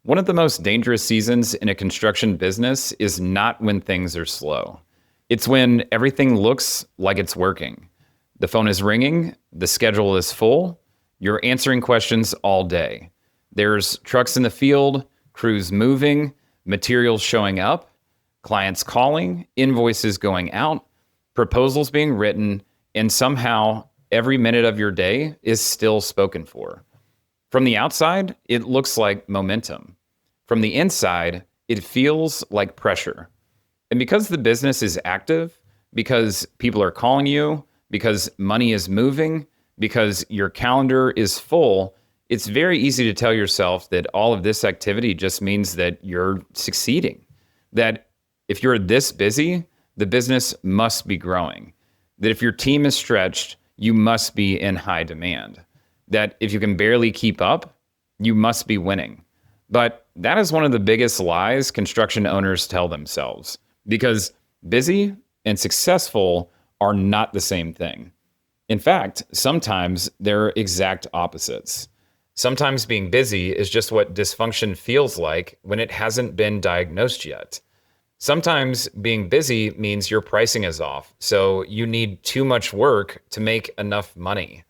One of the most dangerous seasons in a construction business is not when things are slow. It's when everything looks like it's working. The phone is ringing, the schedule is full, you're answering questions all day. There's trucks in the field, crews moving, materials showing up, clients calling, invoices going out, proposals being written, and somehow every minute of your day is still spoken for. From the outside, it looks like momentum. From the inside, it feels like pressure. And because the business is active, because people are calling you, because money is moving, because your calendar is full, it's very easy to tell yourself that all of this activity just means that you're succeeding. That if you're this busy, the business must be growing. That if your team is stretched, you must be in high demand. That if you can barely keep up, you must be winning. But that is one of the biggest lies construction owners tell themselves, because busy and successful are not the same thing. In fact, sometimes they're exact opposites. Sometimes being busy is just what dysfunction feels like when it hasn't been diagnosed yet. Sometimes being busy means your pricing is off, so you need too much work to make enough money.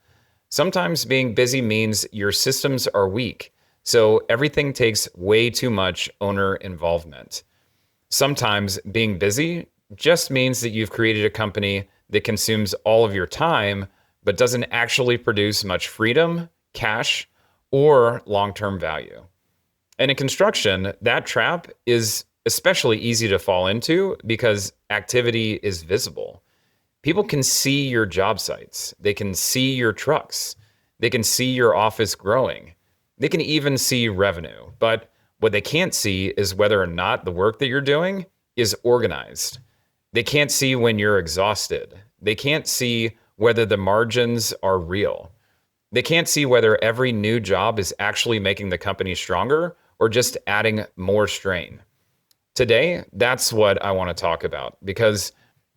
Sometimes being busy means your systems are weak, so everything takes way too much owner involvement. Sometimes being busy just means that you've created a company that consumes all of your time, but doesn't actually produce much freedom, cash, or long-term value. And in construction, that trap is especially easy to fall into because activity is visible. People can see your job sites. They can see your trucks. They can see your office growing. They can even see revenue. But what they can't see is whether or not the work that you're doing is organized. They can't see when you're exhausted. They can't see whether the margins are real. They can't see whether every new job is actually making the company stronger or just adding more strain. Today, that's what I want to talk about, because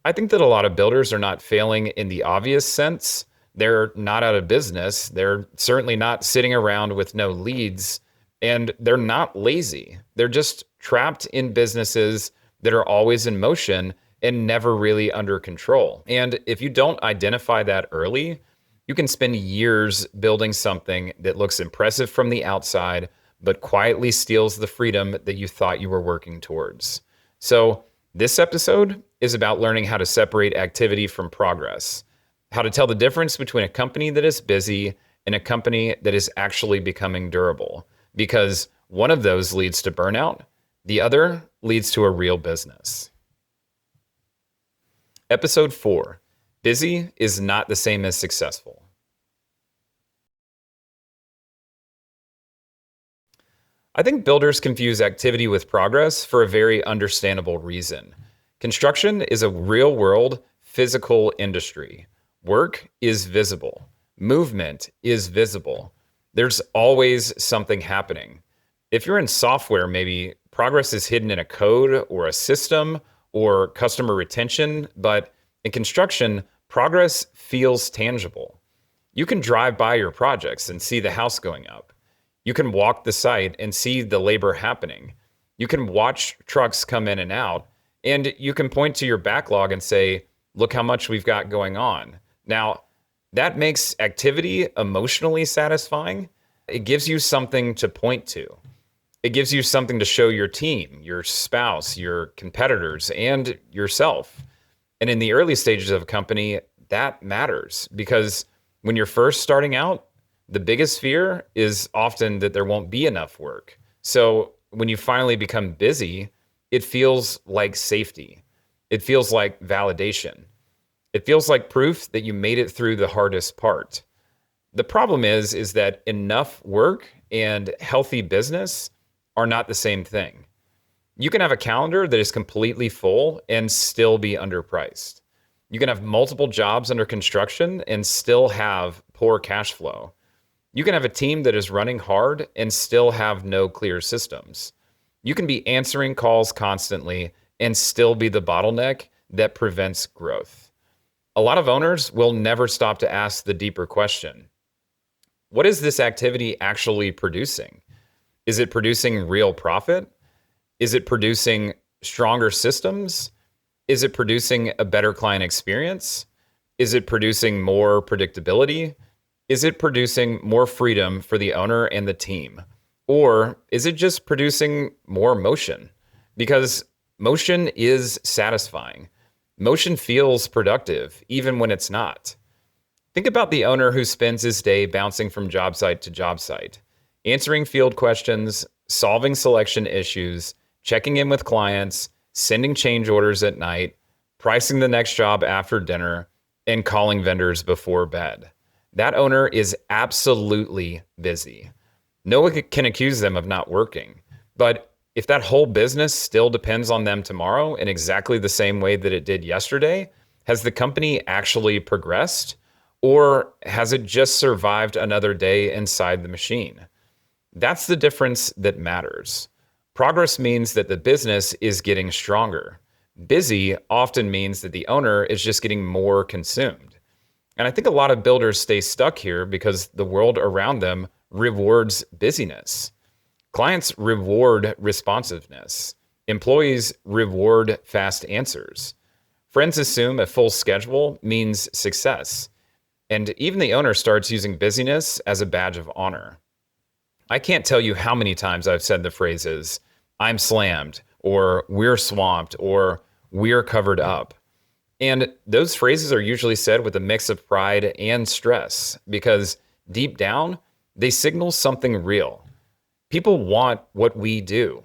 I think that a lot of builders are not failing in the obvious sense. They're not out of business. They're certainly not sitting around with no leads, and they're not lazy. They're just trapped in businesses that are always in motion and never really under control. And if you don't identify that early, you can spend years building something that looks impressive from the outside, but quietly steals the freedom that you thought you were working towards. So this episode is about learning how to separate activity from progress, how to tell the difference between a company that is busy and a company that is actually becoming durable, because one of those leads to burnout, the other leads to a real business. Episode 4, busy is not the same as successful. I think builders confuse activity with progress for a very understandable reason. Construction is a real-world, physical industry. Work is visible. Movement is visible. There's always something happening. If you're in software, maybe progress is hidden in a code or a system or customer retention, but in construction, progress feels tangible. You can drive by your projects and see the house going up. You can walk the site and see the labor happening. You can watch trucks come in and out, and you can point to your backlog and say, look how much we've got going on. Now, that makes activity emotionally satisfying. It gives you something to point to. It gives you something to show your team, your spouse, your competitors, and yourself. And in the early stages of a company, that matters, because when you're first starting out, the biggest fear is often that there won't be enough work. So when you finally become busy, it feels like safety. It feels like validation. It feels like proof that you made it through the hardest part. The problem is that enough work and healthy business are not the same thing. You can have a calendar that is completely full and still be underpriced. You can have multiple jobs under construction and still have poor cash flow. You can have a team that is running hard and still have no clear systems. You can be answering calls constantly and still be the bottleneck that prevents growth. A lot of owners will never stop to ask the deeper question: what is this activity actually producing? Is it producing real profit? Is it producing stronger systems? Is it producing a better client experience? Is it producing more predictability? Is it producing more freedom for the owner and the team? Or is it just producing more motion? Because motion is satisfying. Motion feels productive, even when it's not. Think about the owner who spends his day bouncing from job site to job site, answering field questions, solving selection issues, checking in with clients, sending change orders at night, pricing the next job after dinner, and calling vendors before bed. That owner is absolutely busy. No one can accuse them of not working. But if that whole business still depends on them tomorrow in exactly the same way that it did yesterday, has the company actually progressed? Or has it just survived another day inside the machine? That's the difference that matters. Progress means that the business is getting stronger. Busy often means that the owner is just getting more consumed. And I think a lot of builders stay stuck here because the world around them rewards busyness. Clients reward responsiveness. Employees reward fast answers. Friends assume a full schedule means success. And even the owner starts using busyness as a badge of honor. I can't tell you how many times I've said the phrases, I'm slammed, or we're swamped, or we're covered up. And those phrases are usually said with a mix of pride and stress because deep down, they signal something real. People want what we do,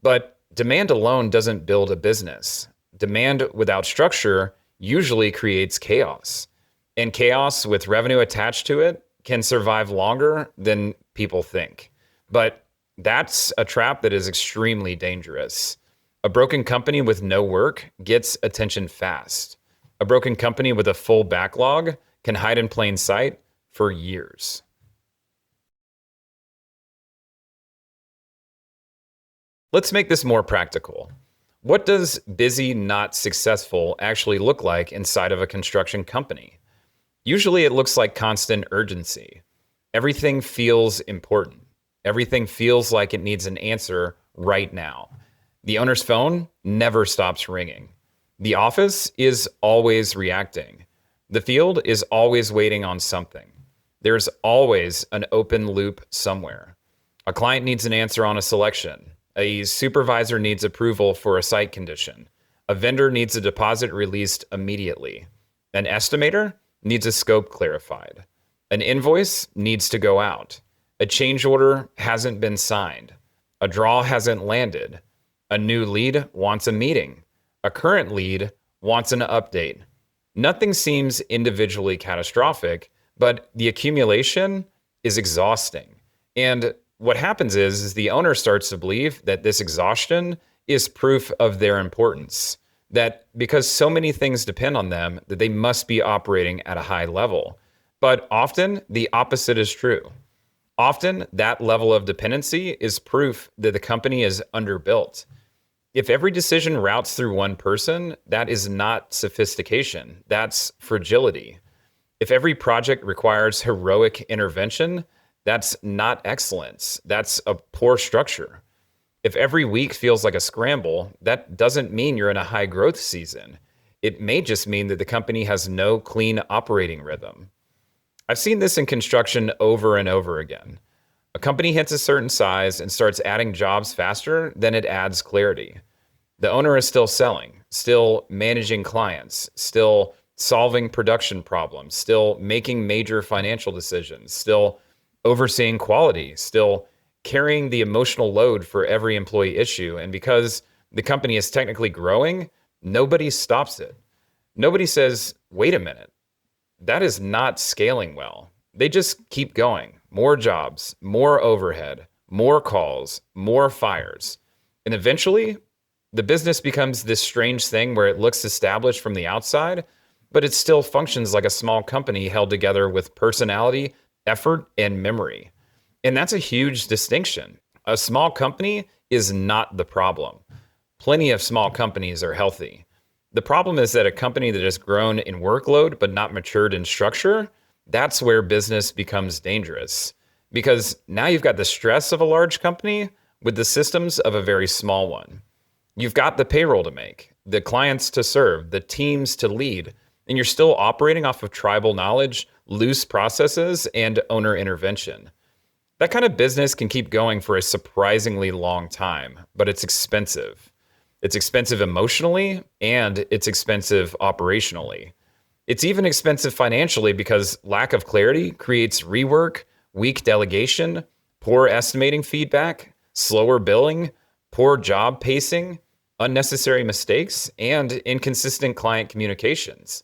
but demand alone doesn't build a business. Demand without structure usually creates chaos. And chaos with revenue attached to it can survive longer than people think. But that's a trap that is extremely dangerous. A broken company with no work gets attention fast. A broken company with a full backlog can hide in plain sight for years. Let's make this more practical. What does busy, not successful actually look like inside of a construction company? Usually it looks like constant urgency. Everything feels important. Everything feels like it needs an answer right now. The owner's phone never stops ringing. The office is always reacting. The field is always waiting on something. There's always an open loop somewhere. A client needs an answer on a selection. A supervisor needs approval for a site condition. A vendor needs a deposit released immediately. An estimator needs a scope clarified. An invoice needs to go out. A change order hasn't been signed. A draw hasn't landed. A new lead wants a meeting. A current lead wants an update. Nothing seems individually catastrophic, but the accumulation is exhausting. And what happens is the owner starts to believe that this exhaustion is proof of their importance. That because so many things depend on them, that they must be operating at a high level. But often the opposite is true. Often that level of dependency is proof that the company is underbuilt. If every decision routes through one person, that is not sophistication, that's fragility. If every project requires heroic intervention, that's not excellence, that's a poor structure. If every week feels like a scramble, that doesn't mean you're in a high growth season. It may just mean that the company has no clean operating rhythm. I've seen this in construction over and over again. A company hits a certain size and starts adding jobs faster than it adds clarity. The owner is still selling, still managing clients, still solving production problems, still making major financial decisions, still overseeing quality, still carrying the emotional load for every employee issue. And because the company is technically growing, nobody stops it. Nobody says, wait a minute, that is not scaling well. They just keep going. More jobs, more overhead, more calls, more fires. And eventually, the business becomes this strange thing where it looks established from the outside, but it still functions like a small company held together with personality, effort, and memory. And that's a huge distinction. A small company is not the problem. Plenty of small companies are healthy. The problem is that a company that has grown in workload but not matured in structure, that's where business becomes dangerous. because now you've got the stress of a large company with the systems of a very small one. You've got the payroll to make, the clients to serve, the teams to lead, and you're still operating off of tribal knowledge, loose processes, and owner intervention. That kind of business can keep going for a surprisingly long time, but it's expensive. It's expensive emotionally and it's expensive operationally. It's even expensive financially because lack of clarity creates rework, weak delegation, poor estimating feedback, slower billing, poor job pacing, unnecessary mistakes, and inconsistent client communications.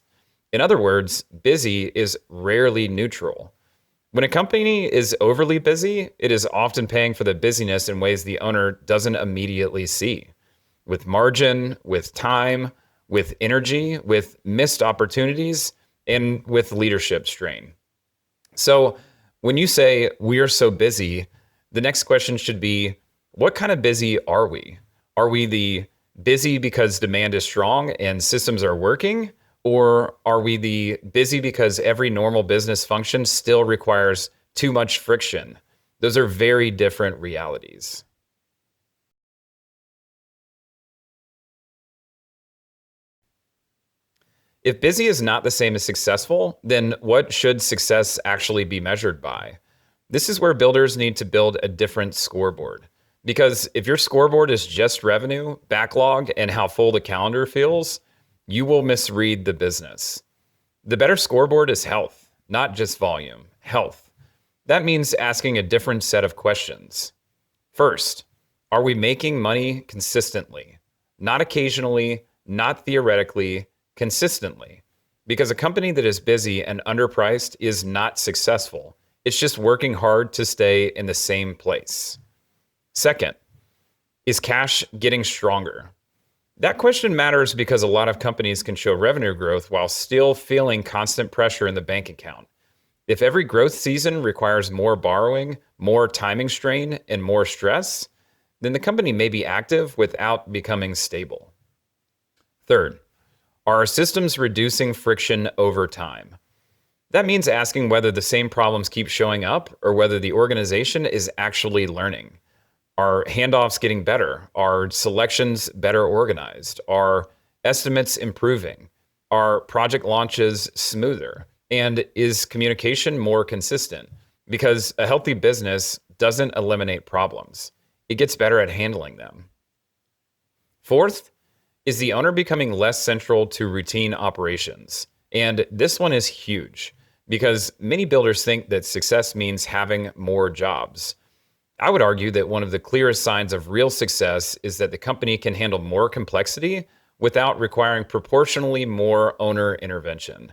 In other words, busy is rarely neutral. When a company is overly busy, it is often paying for the busyness in ways the owner doesn't immediately see. With margin, with time, with energy, with missed opportunities, and with leadership strain. So when you say we are so busy, the next question should be, what kind of busy are we? Are we the busy because demand is strong and systems are working? Or are we the busy because every normal business function still requires too much friction? Those are very different realities. If busy is not the same as successful, then what should success actually be measured by? This is where builders need to build a different scoreboard. Because if your scoreboard is just revenue, backlog, and how full the calendar feels, you will misread the business. The better scoreboard is health, not just volume, health. That means asking a different set of questions. First, are we making money consistently? Not occasionally, not theoretically, consistently. Because a company that is busy and underpriced is not successful. It's just working hard to stay in the same place. Second, is cash getting stronger? That question matters because a lot of companies can show revenue growth while still feeling constant pressure in the bank account. If every growth season requires more borrowing, more timing strain, and more stress, then the company may be active without becoming stable. Third, are our systems reducing friction over time? That means asking whether the same problems keep showing up or whether the organization is actually learning. Are handoffs getting better? Are selections better organized? Are estimates improving? Are project launches smoother? And is communication more consistent? Because a healthy business doesn't eliminate problems. It gets better at handling them. Fourth, is the owner becoming less central to routine operations? And this one is huge because many builders think that success means having more jobs. I would argue that one of the clearest signs of real success is that the company can handle more complexity without requiring proportionally more owner intervention.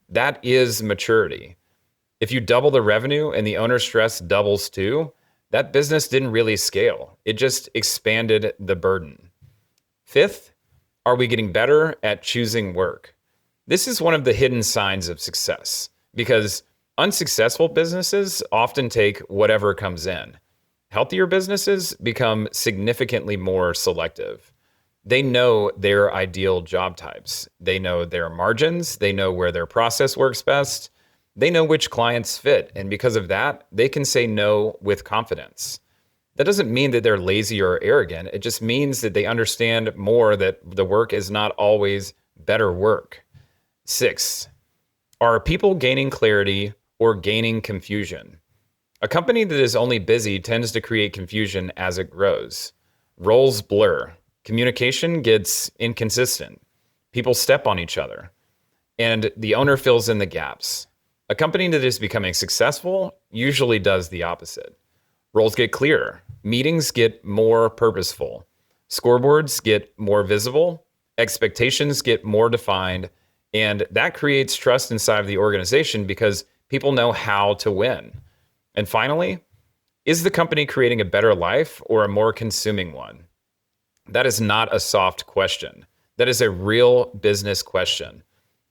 That is maturity. If you double the revenue and the owner stress doubles too, that business didn't really scale. It just expanded the burden. Fifth, are we getting better at choosing work? This is one of the hidden signs of success because unsuccessful businesses often take whatever comes in. Healthier businesses become significantly more selective. They know their ideal job types. They know their margins. They know where their process works best. They know which clients fit. And because of that, they can say no with confidence. That doesn't mean that they're lazy or arrogant. It just means that they understand more that the work is not always better work. 6, are people gaining clarity or gaining confusion? A company that is only busy tends to create confusion as it grows. Roles blur. Communication gets inconsistent. People step on each other. And the owner fills in the gaps. A company that is becoming successful usually does the opposite. Roles get clearer. Meetings get more purposeful. Scoreboards get more visible. Expectations get more defined. And that creates trust inside of the organization because people know how to win. And finally, is the company creating a better life or a more consuming one? That is not a soft question. That is a real business question.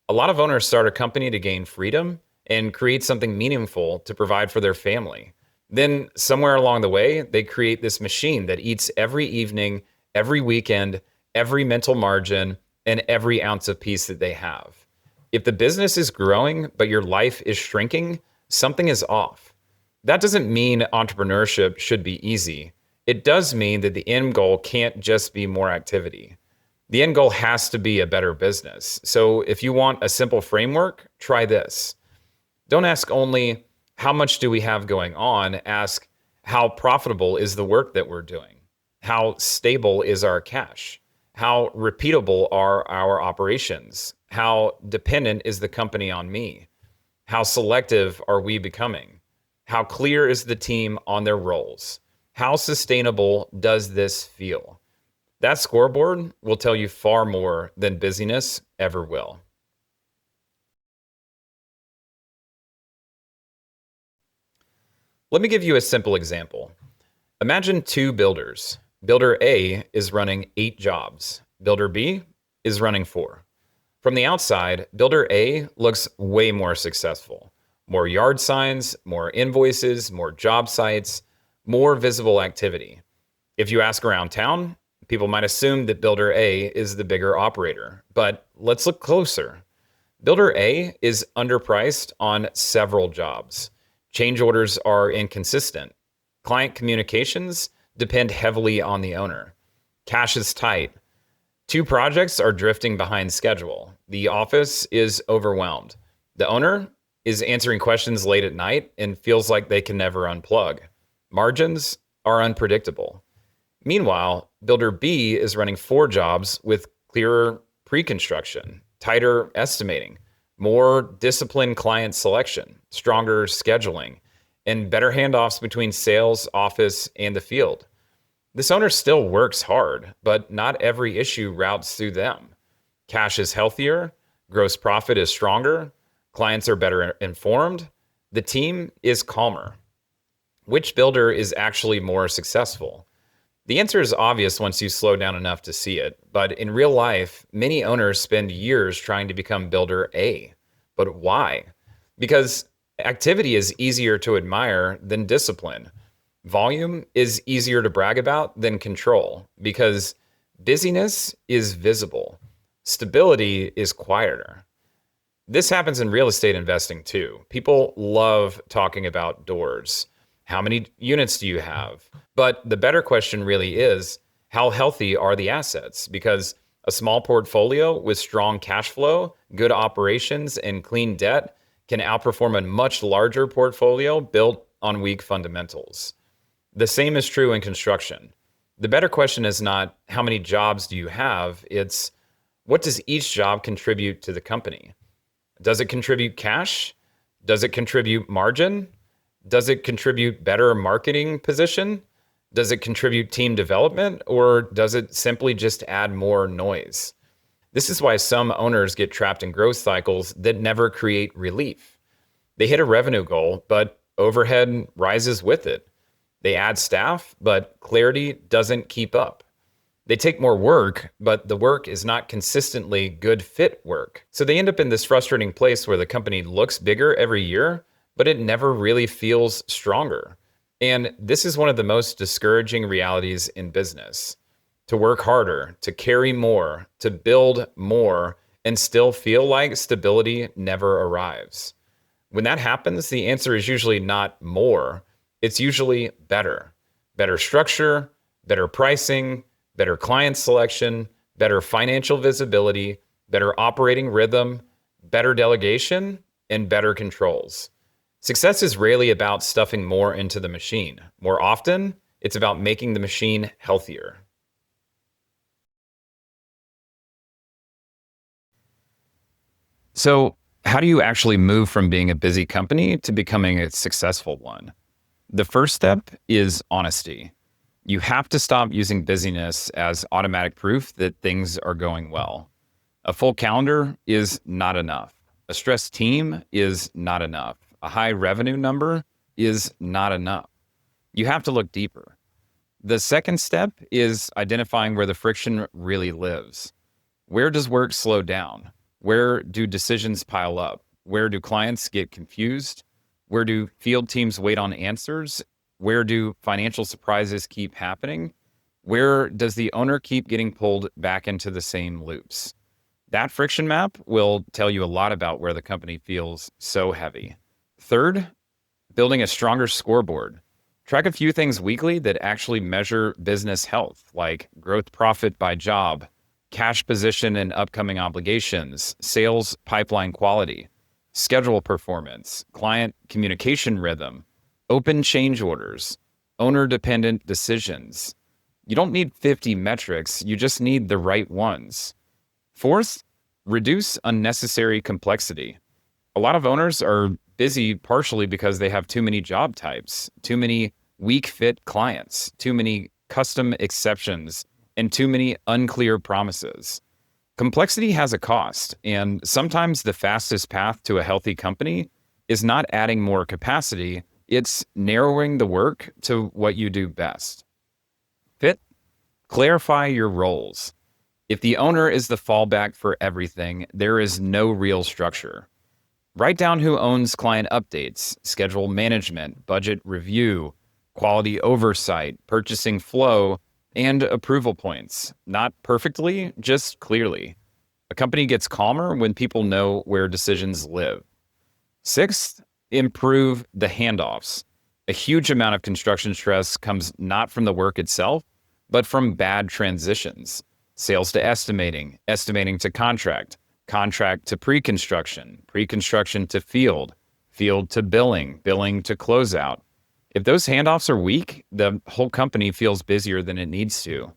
A lot of owners start a company to gain freedom and create something meaningful to provide for their family. Then somewhere along the way, they create this machine that eats every evening, every weekend, every mental margin, and every ounce of peace that they have. If the business is growing, but your life is shrinking, something is off. That doesn't mean entrepreneurship should be easy. It does mean that the end goal can't just be more activity. The end goal has to be a better business. So if you want a simple framework, try this. Don't ask only, how much do we have going on? Ask, how profitable is the work that we're doing? How stable is our cash? How repeatable are our operations? How dependent is the company on me? How selective are we becoming? How clear is the team on their roles? How sustainable does this feel? That scoreboard will tell you far more than busyness ever will. Let me give you a simple example. Imagine two builders. Builder A is running 8 jobs. Builder B is running 4. From the outside, Builder A looks way more successful. More yard signs, more invoices, more job sites, more visible activity. If you ask around town, people might assume that Builder A is the bigger operator. But let's look closer. Builder A is underpriced on several jobs. Change orders are inconsistent. Client communications depend heavily on the owner. Cash is tight. 2 projects are drifting behind schedule. The office is overwhelmed. The owner is answering questions late at night and feels like they can never unplug. Margins are unpredictable. Meanwhile, Builder B is running 4 jobs with clearer pre-construction, tighter estimating, more disciplined client selection, stronger scheduling, and better handoffs between sales, office, and the field. This owner still works hard, but not every issue routes through them. Cash is healthier, gross profit is stronger, clients are better informed, the team is calmer. Which builder is actually more successful? The answer is obvious once you slow down enough to see it, but in real life, many owners spend years trying to become builder A. But why? Because activity is easier to admire than discipline. Volume is easier to brag about than control, because busyness is visible. Stability is quieter. This happens in real estate investing too. People love talking about doors. How many units do you have? But the better question really is, how healthy are the assets? Because a small portfolio with strong cash flow, good operations, and clean debt can outperform a much larger portfolio built on weak fundamentals. The same is true in construction. The better question is not, how many jobs do you have? It's, what does each job contribute to the company? Does it contribute cash? Does it contribute margin? Does it contribute better marketing position? Does it contribute team development? Or does it simply just add more noise? This is why some owners get trapped in growth cycles that never create relief. They hit a revenue goal, but overhead rises with it. They add staff, but clarity doesn't keep up. They take more work, but the work is not consistently good fit work. So they end up in this frustrating place where the company looks bigger every year, but it never really feels stronger. And this is one of the most discouraging realities in business. To work harder, to carry more, to build more, and still feel like stability never arrives. When that happens, the answer is usually not more. It's usually better. Better structure, better pricing, better client selection, better financial visibility, better operating rhythm, better delegation, and better controls. Success is rarely about stuffing more into the machine. More often, it's about making the machine healthier. So, how do you actually move from being a busy company to becoming a successful one? The first step is honesty. You have to stop using busyness as automatic proof that things are going well. A full calendar is not enough. A stressed team is not enough. A high revenue number is not enough. You have to look deeper. The second step is identifying where the friction really lives. Where does work slow down? Where do decisions pile up? Where do clients get confused? Where do field teams wait on answers? Where do financial surprises keep happening? Where does the owner keep getting pulled back into the same loops? That friction map will tell you a lot about where the company feels so heavy. Third, building a stronger scoreboard. Track a few things weekly that actually measure business health, like growth profit by job, cash position and upcoming obligations, sales pipeline quality, schedule performance, client communication rhythm, open change orders, owner-dependent decisions. You don't need 50 metrics, you just need the right ones. Fourth, reduce unnecessary complexity. A lot of owners are busy partially because they have too many job types, too many weak fit clients, too many custom exceptions, and too many unclear promises. Complexity has a cost, and sometimes the fastest path to a healthy company is not adding more capacity, it's narrowing the work to what you do best. Fifth, clarify your roles. If the owner is the fallback for everything, there is no real structure. Write down who owns client updates, schedule management, budget review, quality oversight, purchasing flow, and approval points. Not perfectly, just clearly. A company gets calmer when people know where decisions live. Sixth, improve the handoffs. A huge amount of construction stress comes not from the work itself, but from bad transitions. Sales to estimating, estimating to contract, contract to pre-construction, pre-construction to field, field to billing, billing to closeout. If those handoffs are weak, the whole company feels busier than it needs to.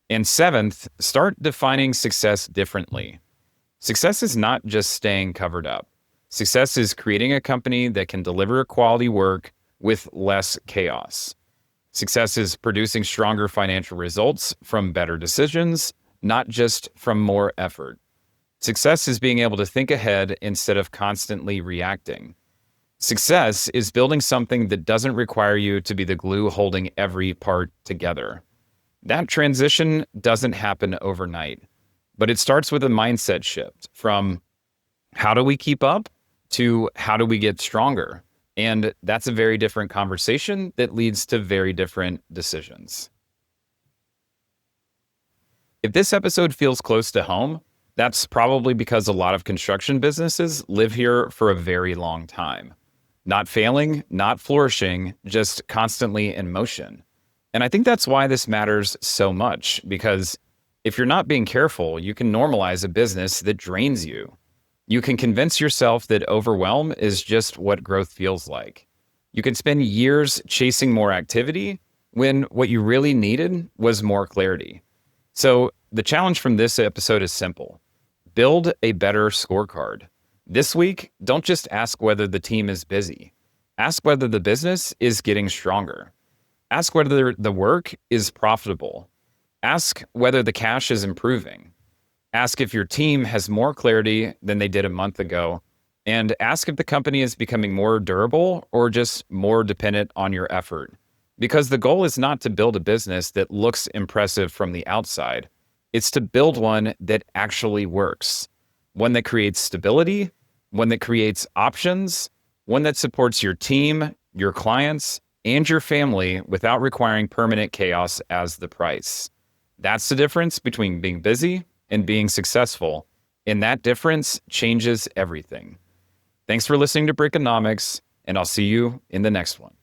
And seventh, start defining success differently. Success is not just staying covered up. Success is creating a company that can deliver quality work with less chaos. Success is producing stronger financial results from better decisions, not just from more effort. Success is being able to think ahead instead of constantly reacting. Success is building something that doesn't require you to be the glue holding every part together. That transition doesn't happen overnight, but it starts with a mindset shift from how do we keep up to how do we get stronger? And that's a very different conversation that leads to very different decisions. If this episode feels close to home, that's probably because a lot of construction businesses live here for a very long time. Not failing, not flourishing, just constantly in motion. And I think that's why this matters so much, because if you're not being careful, you can normalize a business that drains you. You can convince yourself that overwhelm is just what growth feels like. You can spend years chasing more activity when what you really needed was more clarity. So the challenge from this episode is simple. Build a better scorecard. This week, don't just ask whether the team is busy. Ask whether the business is getting stronger. Ask whether the work is profitable. Ask whether the cash is improving. Ask if your team has more clarity than they did a month ago. And ask if the company is becoming more durable or just more dependent on your effort. Because the goal is not to build a business that looks impressive from the outside. It's to build one that actually works. One that creates stability, one that creates options, one that supports your team, your clients, and your family without requiring permanent chaos as the price. That's the difference between being busy and being successful, and that difference changes everything. Thanks for listening to Brickonomics, and I'll see you in the next one.